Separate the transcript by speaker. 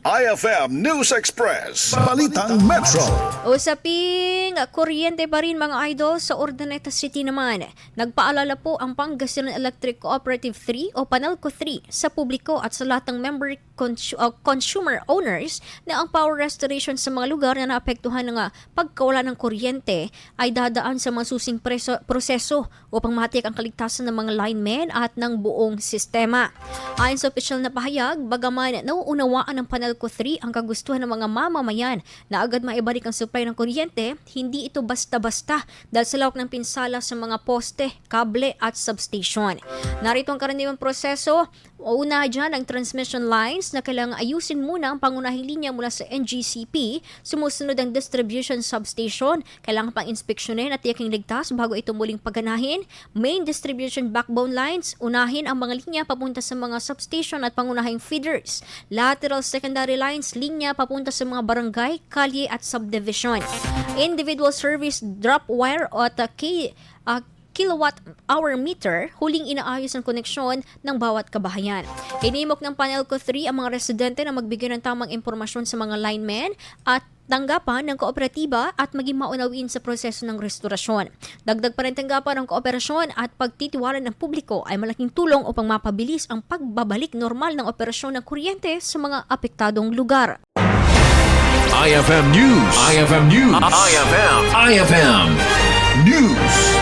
Speaker 1: IFM News Express, Balitang Metro.
Speaker 2: Usaping kuryente pa rin mga idol sa Urdaneta City naman. Nagpaalala po ang Pangasinan Electric Cooperative 3 o Panelco 3 sa publiko at sa lahat ng member consumer owners na ang power restoration sa mga lugar na naapektuhan ng pagkawala ng kuryente ay dadaan sa masusing proseso upang matiyak ang kaligtasan ng mga linemen at ng buong sistema. Ayon sa opisyal na pahayag, bagaman nauunawaan ng Panelco 3 ang kagustuhan ng mga mamamayan na agad maibalik ang supply ng kuryente, hindi ito basta-basta dahil sa lawak ng pinsala sa mga poste, kable at substation. Narito ang karaniwang proseso. Una dyan ang transmission lines na kailangang ayusin muna ang pangunahing linya mula sa NGCP. Sumusunod ang distribution substation. Kailangan pang inspeksyonin at tiyaking ligtas bago ito muling pagganahin. Main distribution backbone lines. Unahin ang mga linya papunta sa mga substation at pangunahing feeders. Lateral secondary lines, linya papunta sa mga barangay, kalye at subdivision. Individual service drop wire at kilowatt-hour meter, huling inaayos ang koneksyon ng bawat kabahayan. Hinimok ng Panelco 3 ang mga residente na magbigay ng tamang impormasyon sa mga linemen at tanggapan ng kooperatiba at maging maunawin sa proseso ng restorasyon. Dagdag pa rin tanggapan ng kooperasyon at pagtitiwala ng publiko ay malaking tulong upang mapabilis ang pagbabalik normal ng operasyon ng kuryente sa mga apektadong lugar.
Speaker 1: IFM News. IFM News. IFM News.